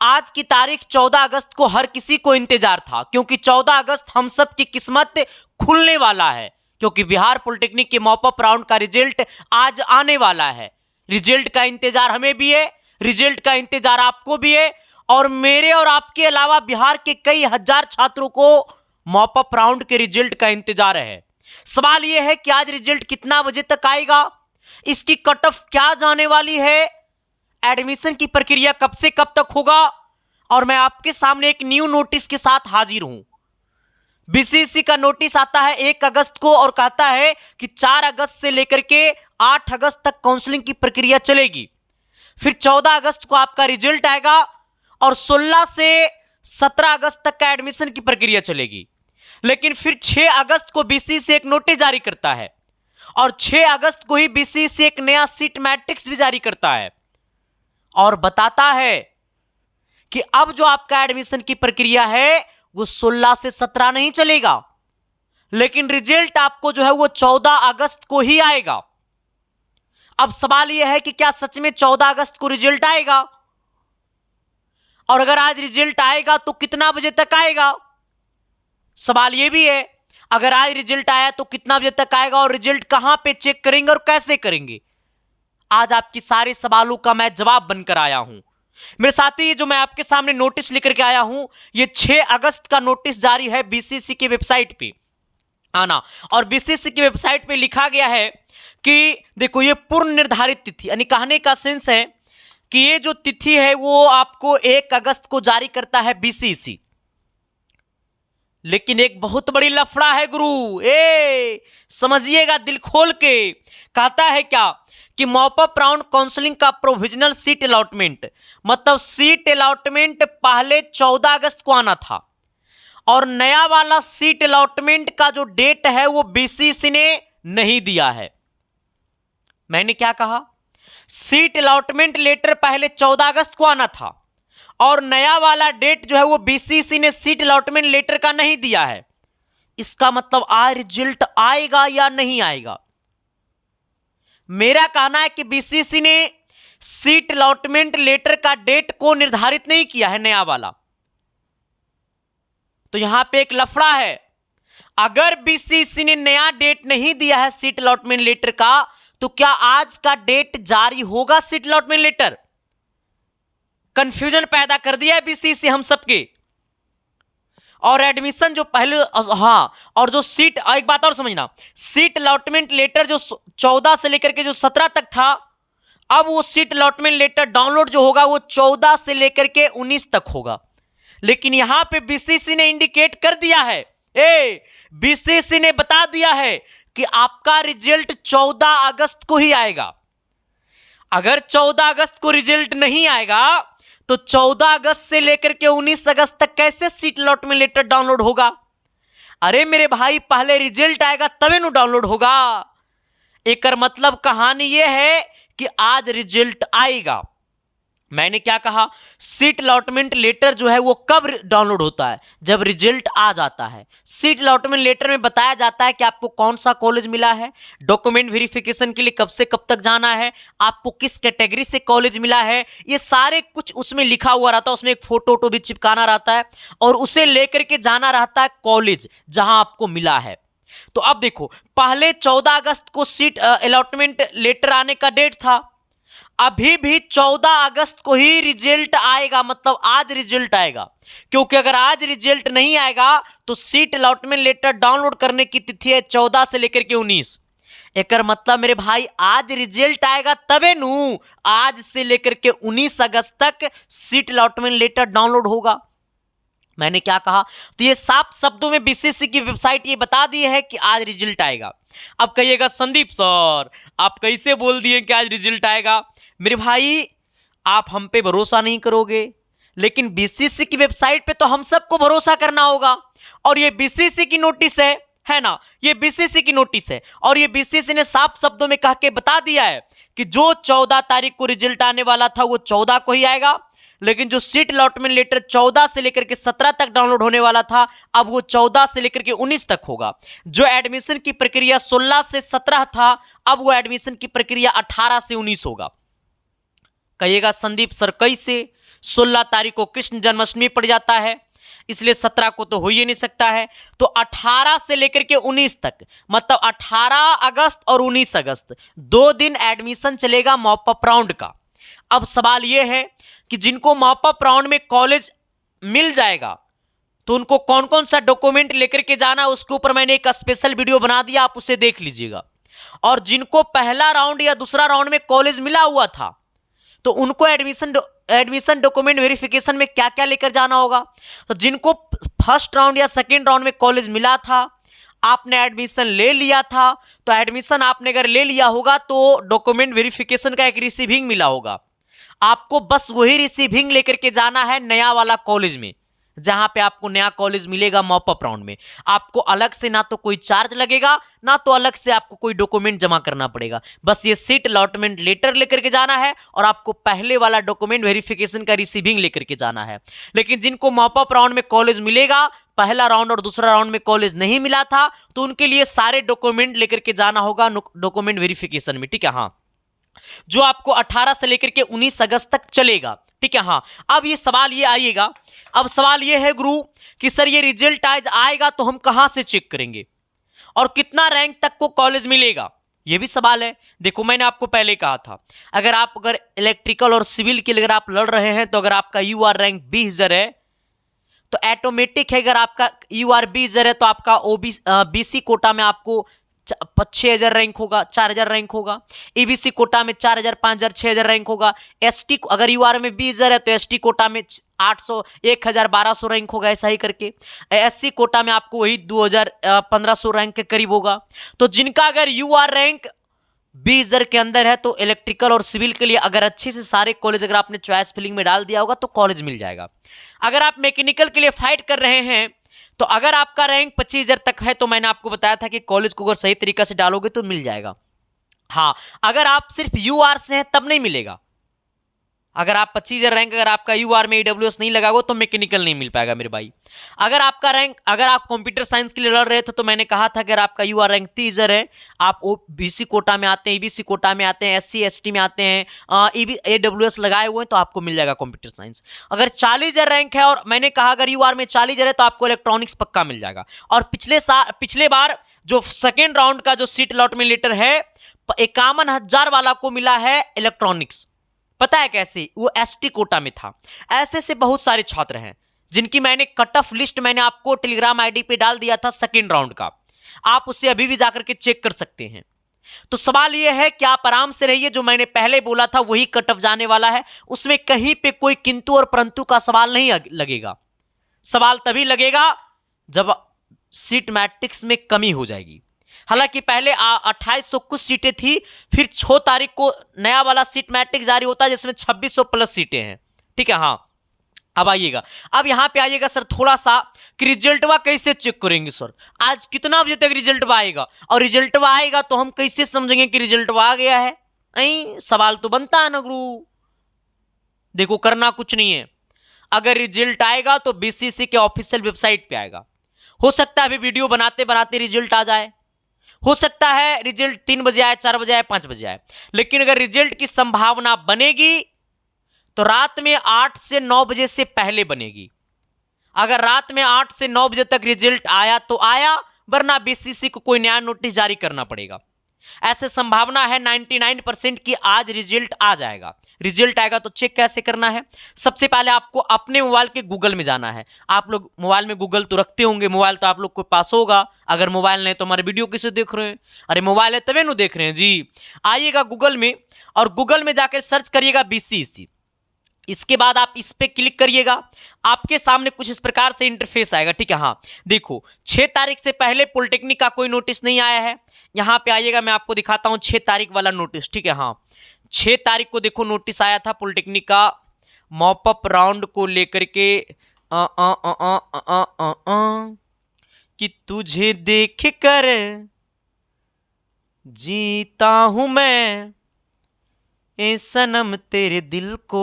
आज की तारीख 14 अगस्त को हर किसी को इंतजार था, क्योंकि 14 अगस्त हम सब की किस्मत खुलने वाला है, क्योंकि बिहार पॉलिटेक्निक के मॉप अप राउंड का रिजल्ट आज आने वाला है। रिजल्ट का इंतजार हमें भी है, रिजल्ट का इंतजार आपको भी है, और मेरे और आपके अलावा बिहार के कई हजार छात्रों को मॉप अप राउंड के रिजल्ट का इंतजार है। सवाल यह है कि आज रिजल्ट कितना बजे तक आएगा, इसकी कट ऑफ क्या जाने वाली है, एडमिशन की प्रक्रिया कब से कब तक होगा, और मैं आपके सामने एक न्यू नोटिस के साथ हाजिर हूं। बीसीएसई का नोटिस आता है 1 अगस्त को और कहता है कि 4 अगस्त से लेकर के 8 अगस्त तक काउंसलिंग की प्रक्रिया चलेगी। फिर 14 अगस्त को आपका रिजल्ट आएगा और 16 से 17 अगस्त तक का एडमिशन की प्रक्रिया चलेगी। लेकिन फिर 6 अगस्त को बीसीएसई एक नोटिस जारी करता है और 6 अगस्त को ही बीसीएसई एक नया सीट मैट्रिक्स भी जारी करता है और बताता है कि अब जो आपका एडमिशन की प्रक्रिया है वो 16 से 17 नहीं चलेगा, लेकिन रिजल्ट आपको जो है वो 14 अगस्त को ही आएगा। अब सवाल यह है कि क्या सच में 14 अगस्त को रिजल्ट आएगा, और अगर आज रिजल्ट आएगा तो कितना बजे तक आएगा। सवाल यह भी है अगर आज रिजल्ट आया तो कितना बजे तक आएगा और रिजल्ट कहां पे चेक करेंगे और कैसे करेंगे। आज आपके सारे सवालों का मैं जवाब बनकर आया हूं। मेरे साथी, जो मैं आपके सामने नोटिस लेकर के आया हूं, ये 6 अगस्त का नोटिस जारी है बीसीएसई की वेबसाइट पे आना, और बीसीएसई की वेबसाइट पे लिखा गया है कि देखो ये पूर्व निर्धारित तिथि, यानी कहने का सेंस है कि ये जो तिथि है वो आपको 1 अगस्त को जारी करता है बीसीएसई। लेकिन एक बहुत बड़ी लफड़ा है गुरु, समझिएगा दिल खोल के। कहता है क्या कि मॉप अप राउंड काउंसलिंग का प्रोविजनल सीट अलॉटमेंट, मतलब सीट अलॉटमेंट पहले 14 अगस्त को आना था, और नया वाला सीट अलॉटमेंट का जो डेट है वो बीसीएसई ने नहीं दिया है। मैंने क्या कहा, सीट अलॉटमेंट लेटर पहले 14 अगस्त को आना था और नया वाला डेट जो है वो बीसीएसई ने सीट अलॉटमेंट लेटर का नहीं दिया है। इसका मतलब आज रिजल्ट आएगा या नहीं आएगा। मेरा कहना है कि बीसीएसई ने सीट अलॉटमेंट लेटर का डेट को निर्धारित नहीं किया है नया वाला, तो यहां पे एक लफड़ा है। अगर बीसीएसई ने नया डेट नहीं दिया है सीट अलॉटमेंट लेटर का, तो क्या आज का डेट जारी होगा सीट अलॉटमेंट लेटर? कंफ्यूजन पैदा कर दिया है बीसीएसई हम सबके। और एडमिशन जो पहले, और जो सीट, एक बात और समझना, सीट अलॉटमेंट लेटर जो 14 से लेकर के जो 17 तक था, अब वो सीट अलॉटमेंट लेटर डाउनलोड जो होगा वो 14 से लेकर के 19 तक होगा। लेकिन यहां पे बीसीएसई ने इंडिकेट कर दिया है, बीसीएसई ने बता दिया है कि आपका रिजल्ट 14 अगस्त को ही आएगा। अगर 14 अगस्त को रिजल्ट नहीं आएगा तो 14 अगस्त से लेकर के 19 अगस्त तक कैसे सीट अलॉटमेंट लेटर डाउनलोड होगा? अरे मेरे भाई, पहले रिजल्ट आएगा तभी नु डाउनलोड होगा। एक मतलब कहानी यह है कि आज रिजल्ट आएगा। मैंने क्या कहा, सीट अलॉटमेंट लेटर जो है वो कब डाउनलोड होता है? जब रिजल्ट आ जाता है। सीट अलॉटमेंट लेटर में बताया जाता है कि आपको कौन सा कॉलेज मिला है, डॉक्यूमेंट वेरिफिकेशन के लिए कब से कब तक जाना है, आपको किस कैटेगरी से कॉलेज मिला है, ये सारे कुछ उसमें लिखा हुआ रहता है। उसमें एक फोटो भी चिपकाना रहता है और उसे लेकर के जाना रहता है कॉलेज जहां आपको मिला है। तो अब देखो, पहले 14 अगस्त को सीट अलॉटमेंट लेटर आने का डेट था, अभी भी 14 अगस्त को ही रिजल्ट आएगा, मतलब आज रिजल्ट आएगा। क्योंकि अगर आज रिजल्ट नहीं आएगा तो सीट अलॉटमेंट लेटर डाउनलोड करने की तिथि है 14 से लेकर के 19। एक मतलब मेरे भाई, आज रिजल्ट आएगा तबे नू आज से लेकर के 19 अगस्त तक सीट अलॉटमेंट लेटर डाउनलोड होगा। मैंने क्या कहा, तो ये साफ शब्दों में बीसीएसई की वेबसाइट ये बता दी है कि आज रिजल्ट आएगा। अब कहिएगा संदीप सर आप कैसे बोल दिए कि आज रिजल्ट आएगा? मेरे भाई, आप हम पे भरोसा नहीं करोगे, लेकिन बीसीएसई की वेबसाइट पे तो हम सबको भरोसा करना होगा। और ये बीसीएसई की नोटिस है ना, ये बीसीएसई की नोटिस है, और ये बीसीएसई ने साफ शब्दों में कह के बता दिया है कि जो 14 तारीख को रिजल्ट आने वाला था वो 14 को ही आएगा। लेकिन जो सीट अलॉटमेंट लेटर 14 से लेकर के 17 तक डाउनलोड होने वाला था, अब वो 14 से लेकर के 19 तक होगा। जो एडमिशन की प्रक्रिया 16 से 17 था, अब वो एडमिशन की प्रक्रिया 18 से 19 होगा। कहिएगा संदीप सर कैसे? 16 तारीख को कृष्ण जन्माष्टमी पड़ जाता है, इसलिए 17 को तो हो ही नहीं सकता है। तो 18 से लेकर के 19 तक, मतलब 18 अगस्त और 19 अगस्त 2 दिन एडमिशन चलेगा मॉप अप राउंड का। अब सवाल यह है कि जिनको मॉप अप राउंड में कॉलेज मिल जाएगा तो उनको कौन कौन सा डॉक्यूमेंट लेकर के जाना, उसके ऊपर मैंने एक स्पेशल वीडियो बना दिया, आप उसे देख लीजिएगा। और जिनको पहला राउंड या दूसरा राउंड में कॉलेज मिला हुआ था तो उनको एडमिशन डॉक्यूमेंट वेरिफिकेशन में क्या क्या लेकर जाना होगा। तो जिनको फर्स्ट राउंड या सेकेंड राउंड में कॉलेज मिला था, आपने एडमिशन ले लिया था, तो एडमिशन आपने अगर ले लिया होगा तो डॉक्यूमेंट वेरिफिकेशन का एक रिसीविंग मिला होगा, आपको बस वही रिसीविंग लेकर के जाना है नया वाला कॉलेज में, जहां पे आपको नया कॉलेज मिलेगा मॉप अप राउंड में। आपको अलग से ना तो कोई चार्ज लगेगा, ना तो अलग से आपको कोई डॉक्यूमेंट जमा करना पड़ेगा, बस ये सीट अलॉटमेंट लेटर लेकर के जाना है और आपको पहले वाला डॉक्यूमेंट वेरिफिकेशन का रिसीविंग लेकर के जाना है। लेकिन जिनको मॉप अप राउंड में कॉलेज मिलेगा, पहला राउंड और दूसरा राउंड में कॉलेज नहीं मिला था, तो उनके लिए सारे डॉक्यूमेंट लेकर के जाना होगा डॉक्यूमेंट वेरिफिकेशन में, ठीक है। हाँ, जो आपको 18 से लेकर के 19 अगस्त तक चलेगा, ठीक है। हाँ, अब ये सवाल ये आइएगा, अब सवाल ये है गुरु कि सर ये रिजल्ट आज आएगा तो हम कहां से चेक करेंगे और कितना रैंक तक को कॉलेज मिलेगा, ये भी सवाल है। देखो मैंने आपको पहले कहा था, अगर इलेक्ट्रिकल और सिविल के लिए अगर आप लड़ रहे हैं तो अगर आपका यूआर रैंक 20,000 है तो ऑटोमेटिक है, अगर आपका यूआर 20,000 है तो आपका बीसी कोटा में आपको 6,000 रैंक होगा, 4,000 रैंक होगा। ईबीसी कोटा में 4,000, 5,000, 6,000 रैंक होगा। एसटी अगर यूआर में 20,000 है तो एसटी कोटा में 800, 1,000, 1,200 रैंक होगा, ऐसा ही करके। एससी कोटा में आपको वही 2,000, 1,500 रैंक के करीब होगा। तो जिनका अगर यूआर रैंक 20,000 के अंदर है तो इलेक्ट्रिकल और सिविल के लिए अगर अच्छे से सारे कॉलेज अगर आपने चॉइस फिलिंग में डाल दिया होगा तो कॉलेज मिल जाएगा। अगर आप मैकेनिकल के लिए फाइट कर रहे हैं तो अगर आपका रैंक 25,000 तक है तो मैंने आपको बताया था कि कॉलेज को अगर सही तरीका से डालोगे तो मिल जाएगा। हाँ, अगर आप सिर्फ यूआर से हैं तब नहीं मिलेगा। अगर आप 25,000 रैंक अगर आपका यूआर में ईडब्ल्यूएस नहीं लगाओगे तो मैकेनिकल नहीं मिल पाएगा मेरे भाई। अगर आपका रैंक, अगर आप कंप्यूटर साइंस के लिए लड़ रहे थे तो मैंने कहा था अगर आपका यूआर रैंक 30,000 है, आप ओबीसी कोटा में आते हैं, ईबीसी कोटा में आते हैं, एससी एसटी में आते हैं, ईडब्ल्यूएस लगाए हुए हैं तो आपको मिल जाएगा कंप्यूटर साइंस। अगर 40,000 रैंक है और मैंने कहा अगर यूआर में 40,000 है तो आपको इलेक्ट्रॉनिक्स पक्का मिल जाएगा। और पिछले बार जो सेकेंड राउंड का जो सीट अलॉटमेंट लेटर है 51,000 वाला को मिला है इलेक्ट्रॉनिक्स। पता है कैसे? वो एसटी कोटा में था। ऐसे से बहुत सारे छात्र हैं जिनकी मैंने कट ऑफ लिस्ट मैंने आपको टेलीग्राम आईडी पे डाल दिया था सेकेंड राउंड का, आप उससे अभी भी जाकर के चेक कर सकते हैं। तो सवाल यह है कि आप आराम से रहिए, जो मैंने पहले बोला था वही कट ऑफ जाने वाला है, उसमें कहीं पे कोई किंतु और परंतु का सवाल नहीं लगेगा। सवाल तभी लगेगा जब सीट मैट्रिक्स में कमी हो जाएगी। हालांकि पहले 2800 कुछ सीटें थी, फिर 6 तारीख को नया वाला सीट मैट्रिक्स जारी होता है जिसमें 2600 प्लस सीटें हैं, ठीक है। हाँ, अब आइएगा, अब यहां पे आइएगा सर थोड़ा सा कि रिजल्टवा कैसे चेक करेंगे सर, आज कितना बजे तक रिजल्टवा आएगा और रिजल्टवा आएगा तो हम कैसे समझेंगे कि रिजल्टवा आ गया है? सवाल तो बनता है ना गुरु। देखो करना कुछ नहीं है, अगर रिजल्ट आएगा तो बीसीसी के ऑफिशियल वेबसाइट पे आएगा। हो सकता है अभी वीडियो बनाते बनाते रिजल्ट आ जाए, हो सकता है रिजल्ट 3 बजे आए, 4 बजे आए, 5 बजे आए, लेकिन अगर रिजल्ट की संभावना बनेगी तो रात में 8 से 9 बजे से पहले बनेगी। अगर रात में 8 से 9 बजे तक रिजल्ट आया तो आया, वरना बीसीसी को कोई नया नोटिस जारी करना पड़ेगा। ऐसे संभावना है 99% की आज रिजल्ट आ जाएगा। रिजल्ट आएगा तो चेक कैसे करना है? सबसे पहले आपको अपने मोबाइल के गूगल में जाना है। आप लोग मोबाइल में गूगल तो रखते होंगे, मोबाइल तो आप लोग के पास होगा। अगर मोबाइल नहीं तो हमारे वीडियो किसे देख रहे हैं? अरे मोबाइल है तभी नु देख रहे हैं जी। आइएगा गूगल में और गूगल में जाकर सर्च करिएगा बीसीसी। इसके बाद आप इस पे क्लिक करिएगा, आपके सामने कुछ इस प्रकार से इंटरफेस आएगा, ठीक है। हाँ देखो, 6 तारीख से पहले पॉलिटेक्निक का कोई नोटिस नहीं आया है। यहां पे आइएगा, मैं आपको दिखाता हूं 6 तारीख वाला नोटिस, ठीक है। हाँ 6 तारीख को देखो नोटिस आया था पॉलिटेक्निक का मॉप अप राउंड को लेकर के कि तुझे देख कर जीता हूं मैं ए सनम तेरे दिल को।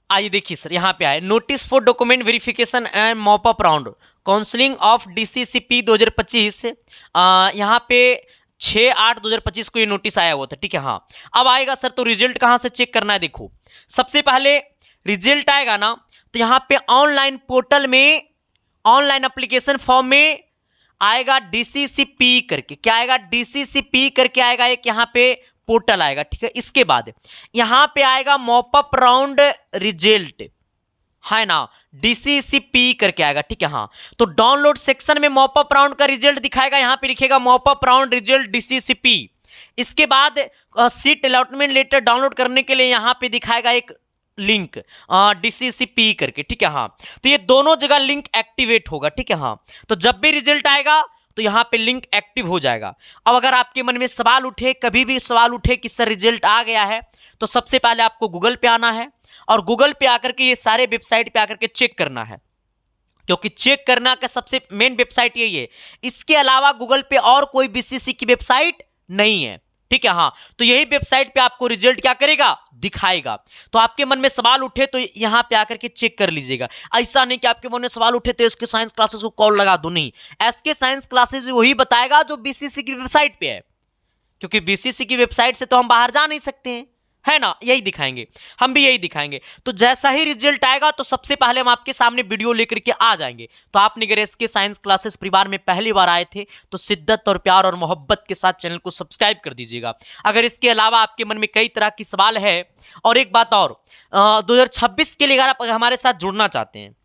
आइए देखिए सर, यहां पे आए notice for document verification and mop up round counselling of DCCP 2025। यहां पे 6/8/2025 को ये नोटिस आया हुआ था, ठीक है। हाँ, अब आएगा सर तो रिजल्ट कहां से चेक करना है? देखो, सबसे पहले रिजल्ट आएगा ना तो यहां पे ऑनलाइन पोर्टल में, ऑनलाइन एप्लीकेशन फॉर्म में आएगा DCCP करके। क्या आएगा? DCCP करके आएगा एक, यहां पे पोर्टल आएगा, ठीक है। इसके बाद यहां पे आएगा मॉपअप राउंड रिजल्ट, है ना, DCCP करके आएगा, ठीक है। हाँ, तो डाउनलोड सेक्शन में मॉपअप राउंड का रिजल्ट दिखाएगा, यहां पे लिखेगा मॉपअप राउंड रिजल्ट DCCP। इसके बाद सीट अलॉटमेंट लेटर डाउनलोड करने के लिए यहां पे दिखाएगा एक लिंक DCCP करके, ठीक है। हाँ, तो ये दोनों जगह लिंक एक्टिवेट होगा, ठीक है। हाँ, तो जब भी रिजल्ट आएगा तो यहां पे लिंक एक्टिव हो जाएगा। अब अगर आपके मन में सवाल उठे, कभी भी सवाल उठे कि सर रिजल्ट आ गया है, तो सबसे पहले आपको गूगल पे आना है और गूगल पे आकर के ये सारे वेबसाइट पे आकर के चेक करना है, क्योंकि चेक करना का सबसे मेन वेबसाइट यही है। इसके अलावा गूगल पे और कोई BCC की वेबसाइट नहीं है, ठीक है। हाँ, तो यही वेबसाइट पे आपको रिजल्ट क्या करेगा? दिखाएगा। तो आपके मन में सवाल उठे तो यहां पे आकर के चेक कर लीजिएगा। ऐसा नहीं कि आपके मन में सवाल उठे तो SK साइंस क्लासेस को कॉल लगा दो, नहीं। SK साइंस क्लासेस वही बताएगा जो BCC की वेबसाइट पे है, क्योंकि BCC की वेबसाइट से तो हम बाहर जा नहीं सकते हैं, है ना। यही दिखाएंगे, हम भी यही दिखाएंगे। तो जैसा ही रिजल्ट आएगा तो सबसे पहले हम आपके सामने वीडियो लेकर के आ जाएंगे। तो आपने अगर SK साइंस क्लासेस परिवार में पहली बार आए थे तो शिद्दत और प्यार और मोहब्बत के साथ चैनल को सब्सक्राइब कर दीजिएगा। अगर इसके अलावा आपके मन में कई तरह की सवाल है, और एक बात और, 2026 के लिए अगर आप हमारे साथ जुड़ना चाहते हैं,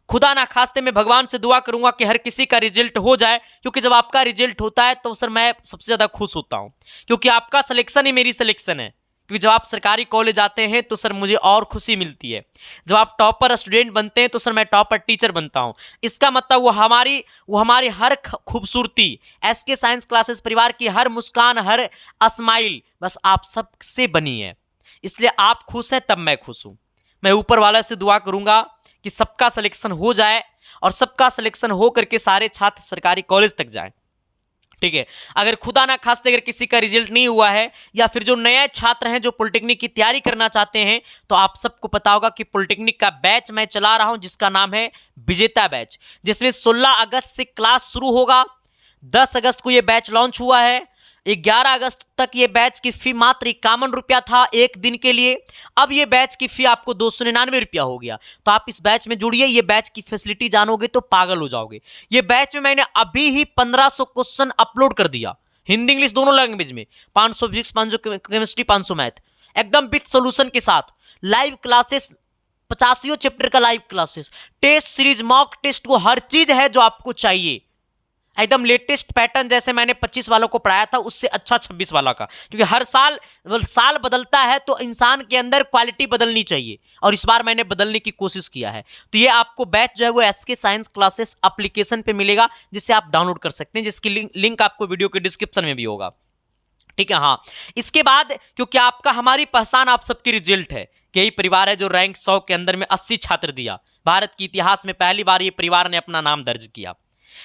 खुदा ना खास्ते मैं भगवान से दुआ करूंगा कि हर किसी का रिजल्ट हो जाए, क्योंकि जब आपका रिजल्ट होता है तो सर मैं सबसे ज्यादा खुश होता हूं, क्योंकि आपका सिलेक्शन ही मेरी सिलेक्शन है। क्योंकि जब आप सरकारी कॉलेज आते हैं तो सर मुझे और खुशी मिलती है। जब आप टॉपर स्टूडेंट बनते हैं तो सर मैं टॉपर टीचर बनता हूं। इसका मतलब वो हमारी हर खूबसूरती, SK साइंस क्लासेस परिवार की हर मुस्कान, हर स्माइल बस आप सब से बनी है। इसलिए आप खुश हैं तब मैं खुश हूं। मैं ऊपर वाला से दुआ करूंगा कि सबका सिलेक्शन हो जाए और सबका सिलेक्शन हो करके सारे छात्र सरकारी कॉलेज तक जाएं, ठीक है। अगर खुदा ना खास्ते अगर किसी का रिजल्ट नहीं हुआ है, या फिर जो नए छात्र हैं जो पॉलिटेक्निक की तैयारी करना चाहते हैं, तो आप सबको पता होगा कि पॉलिटेक्निक का बैच मैं चला रहा हूं जिसका नाम है विजेता बैच, जिसमें 16 अगस्त से क्लास शुरू होगा। 10 अगस्त को यह बैच लॉन्च हुआ है। 11 अगस्त तक ये बैच की फी मात्र 51 रुपया था एक दिन के लिए। अब ये बैच की फी आपको 299 रुपया हो गया। तो आप इस बैच में जुड़िए, ये बैच की फैसिलिटी जानोगे तो पागल हो जाओगे। ये बैच में मैंने अभी ही 1500 क्वेश्चन अपलोड कर दिया, हिंदी इंग्लिश दोनों लैंग्वेज में, 500 फिजिक्स, 500 केमिस्ट्री, 500 मैथ, एकदम विथ सोल्यूशन के साथ। लाइव क्लासेस, 85 चैप्टर का live classes, test series, mock test, वो हर चीज है जो आपको चाहिए। एकदम लेटेस्ट पैटर्न, जैसे मैंने 25 वालों को पढ़ाया था उससे अच्छा 26 वाला का, क्योंकि हर साल बदलता है तो इंसान के अंदर क्वालिटी बदलनी चाहिए, और इस बार मैंने बदलने की कोशिश किया है। तो ये आपको बैच जो है वो SK साइंस क्लासेस एप्लीकेशन पे मिलेगा, जिससे आप डाउनलोड कर सकते हैं, जिसकी लिंक आपको वीडियो के डिस्क्रिप्शन में भी होगा, ठीक है। हाँ, इसके बाद क्योंकि आपका हमारी पहचान आप सबकी रिजल्ट है, यही परिवार है जो रैंक 100 के अंदर में 80 छात्र दिया। भारत के इतिहास में पहली बार ये परिवार ने अपना नाम दर्ज किया।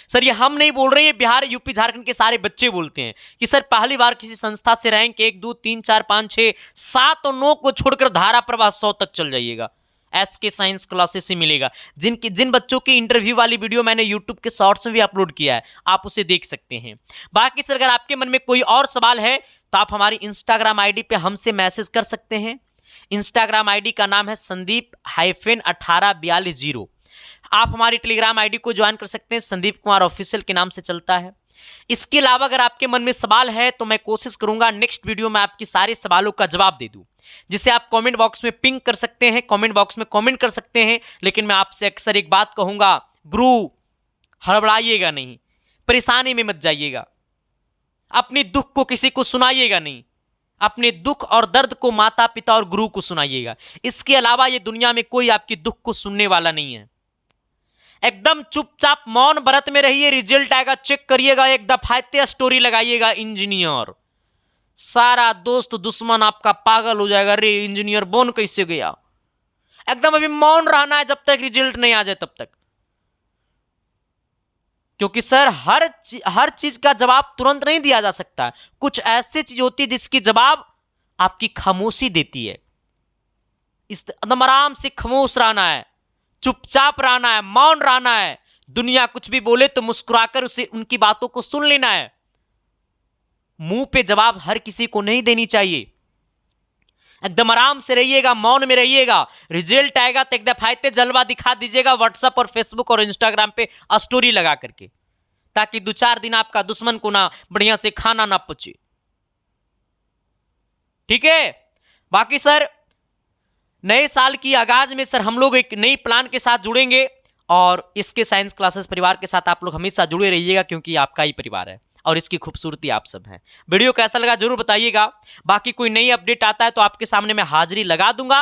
सर ये हम नहीं बोल रहे, ये बिहार, यूपी, झारखंड के सारे बच्चे बोलते हैं कि सर पहली बार किसी संस्था से रैंक 1 2 3 4 5 6 7 और 9 को छोड़कर धारा प्रवाह 100 तक चल जाइएगा। SK साइंस क्लासेस से मिलेगा। जिन बच्चों की इंटरव्यू वाली वीडियो मैंने यूट्यूब के शॉर्ट्स में भी अपलोड किया है, आप उसे देख सकते हैं। बाकी सर अगर आपके मन में कोई और सवाल है तो आप हमारी इंस्टाग्राम आईडी पे हमसे मैसेज कर सकते हैं। इंस्टाग्राम आईडी का नाम है संदीप-1842। आप हमारी टेलीग्राम आईडी को ज्वाइन कर सकते हैं, संदीप कुमार ऑफिशियल के नाम से चलता है। इसके अलावा अगर आपके मन में सवाल है तो मैं कोशिश करूंगा नेक्स्ट वीडियो में आपके सारे सवालों का जवाब दे दूं, जिसे आप कमेंट बॉक्स में पिंग कर सकते हैं, कमेंट बॉक्स में कमेंट कर सकते हैं। लेकिन मैं आपसे अक्सर एक बात कहूंगा, गुरु हड़बड़ाइएगा नहीं, परेशानी में मत जाइएगा, अपने दुख को किसी को सुनाइएगा नहीं, अपने दुख और दर्द को माता पिता और गुरु को सुनाइएगा। इसके अलावा ये दुनिया में कोई आपकी दुख को सुनने वाला नहीं है। एकदम चुपचाप मौन व्रत में रहिए, रिजल्ट आएगा चेक करिएगा, एक दफायते स्टोरी लगाइएगा इंजीनियर, सारा दोस्त दुश्मन आपका पागल हो जाएगा, रे इंजीनियर बन कैसे गया। एकदम अभी मौन रहना है जब तक रिजल्ट नहीं आ जाए तब तक, क्योंकि सर हर चीज का जवाब तुरंत नहीं दिया जा सकता है। कुछ ऐसी चीज होती है जिसकी जवाब आपकी खामोशी देती है। एकदम आराम से खामोश रहना है, चुपचाप रहना है, मौन रहना है। दुनिया कुछ भी बोले तो मुस्कुराकर उसे उनकी बातों को सुन लेना है। मुंह पे जवाब हर किसी को नहीं देनी चाहिए। एकदम आराम से रहिएगा, मौन में रहिएगा। रिजल्ट आएगा तो एकदम फायते जलवा दिखा दीजिएगा व्हाट्सएप और फेसबुक और इंस्टाग्राम पे स्टोरी लगा करके, ताकि 2-4 दिन आपका दुश्मन को ना बढ़िया से खाना ना पचे। ठीक है। बाकी सर नए साल की आगाज में सर हम लोग एक नई प्लान के साथ जुड़ेंगे, और इसके साइंस क्लासेस परिवार के साथ आप लोग हमेशा जुड़े रहिएगा, क्योंकि आपका ही परिवार है और इसकी खूबसूरती आप सब हैं। वीडियो कैसा लगा जरूर बताइएगा। बाकी कोई नई अपडेट आता है तो आपके सामने मैं हाजिरी लगा दूंगा।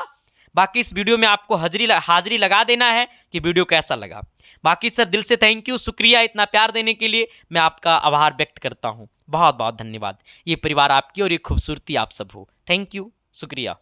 बाकी इस वीडियो में आपको हाजिरी लगा देना है कि वीडियो कैसा लगा। बाकी सर दिल से थैंक यू, शुक्रिया इतना प्यार देने के लिए। मैं आपका आभार व्यक्त करता हूं। बहुत बहुत धन्यवाद। ये परिवार आपकी और ये खूबसूरती आप सब हो। थैंक यू, शुक्रिया।